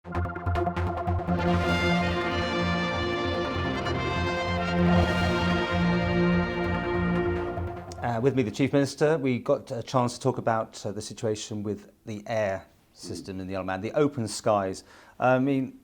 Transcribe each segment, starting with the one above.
With me, the Chief Minister. We got a chance to talk about the situation with the air system in the Isle of Man, the open skies. I mean,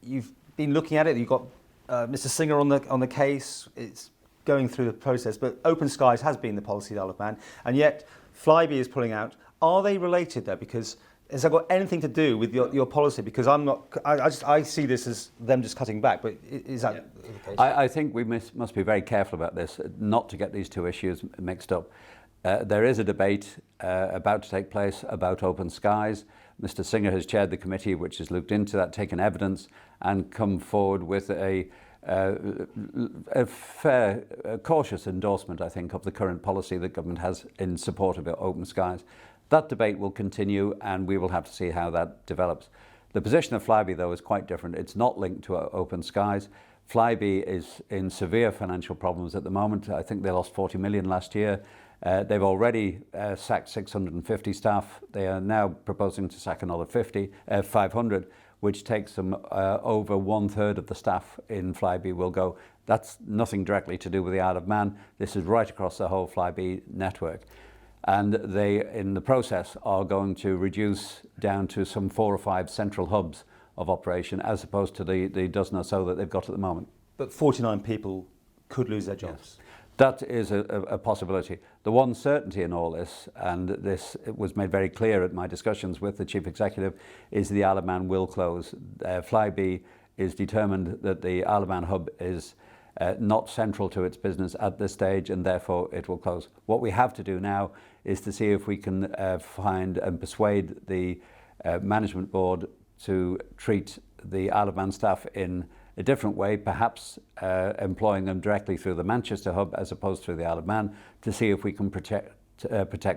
you've been looking at it. You've got Mr. Singer on the case. It's going through the process, but open skies has been the policy of the Isle of Man, and yet FlyBe is pulling out. Are they related though? Because has that got anything to do with your policy? Because I see this as them just cutting back, but is that the case? I think we must be very careful about this, not to get these two issues mixed up. There is a debate about to take place about open skies. Mr. Singer has chaired the committee which has looked into that, taken evidence and come forward with a fair, cautious endorsement, I think, of the current policy that government has in support of open skies. That debate will continue and we will have to see how that develops. The position of FlyBe, though, is quite different. It's not linked to open skies. FlyBe is in severe financial problems at the moment. I think they lost 40 million last year. They've already sacked 650 staff. They are now proposing to sack another 500, which takes them over 1/3 of the staff in FlyBe will go. That's nothing directly to do with the Isle of Man. This is right across the whole FlyBe network. And they, in the process, are going to reduce down to some 4 or 5 central hubs of operation, as opposed to the dozen or so that they've got at the moment. But 49 people could lose their jobs. Yes. That is a possibility. The one certainty in all this, and this was made very clear at my discussions with the Chief Executive, is the Isle of Man will close. FlyBe is determined that the Isle of Man hub is not central to its business at this stage, and therefore it will close. What we have to do now is to see if we can find and persuade the management board to treat the Isle of Man staff in a different way, perhaps employing them directly through the Manchester hub as opposed to the Isle of Man, to see if we can protect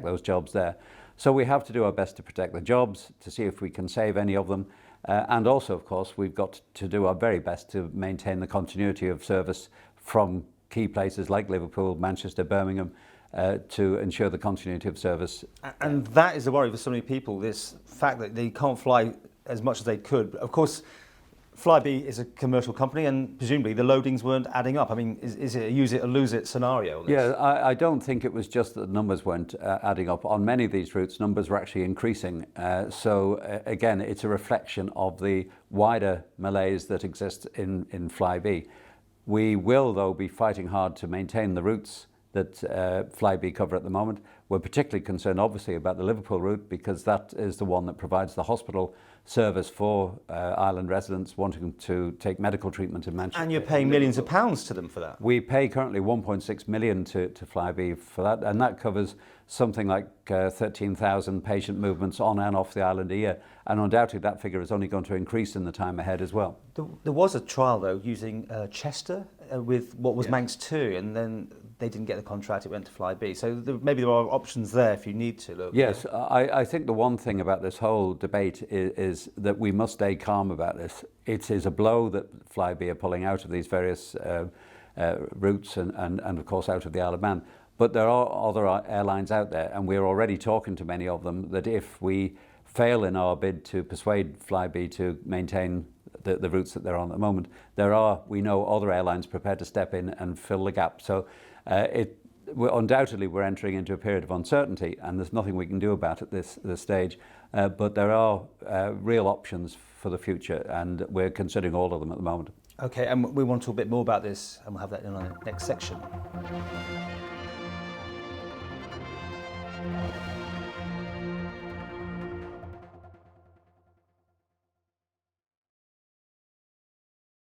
those jobs there. So we have to do our best to protect the jobs, to see if we can save any of them. And also, of course, we've got to do our very best to maintain the continuity of service from key places like Liverpool, Manchester, Birmingham, to ensure the continuity of service. And that is a worry for so many people, this fact that they can't fly as much as they could. Of course, FlyBe is a commercial company and presumably the loadings weren't adding up. I mean, is it a use it or lose it scenario? Yeah, I don't think it was just that the numbers weren't adding up. On many of these routes, numbers were actually increasing. Again, it's a reflection of the wider malaise that exists in FlyBe. We will, though, be fighting hard to maintain the routes that FlyBe cover at the moment. We're particularly concerned, obviously, about the Liverpool route because that is the one that provides the hospital service for island residents wanting to take medical treatment in Manchester. And you're paying millions of pounds to them for that. We pay currently 1.6 million to FlyBe for that, and that covers something like 13,000 patient movements on and off the island a year. And undoubtedly that figure is only going to increase in the time ahead as well. There was a trial, though, using Chester with what was Manx 2, and then they didn't get the contract, it went to FlyBe. So maybe there are options there if you need to look. Yes, I think the one thing about this whole debate is that we must stay calm about this. It is a blow that FlyBe are pulling out of these various routes and of course out of the Isle of Man. But there are other airlines out there, and we're already talking to many of them, that if we fail in our bid to persuade FlyBe to maintain the routes that they're on at the moment, there are, we know, other airlines prepared to step in and fill the gap. So undoubtedly we're entering into a period of uncertainty, and there's nothing we can do about it this stage. But there are real options for the future, and we're considering all of them at the moment. Okay, and we want to talk a bit more about this, and we'll have that in our next section.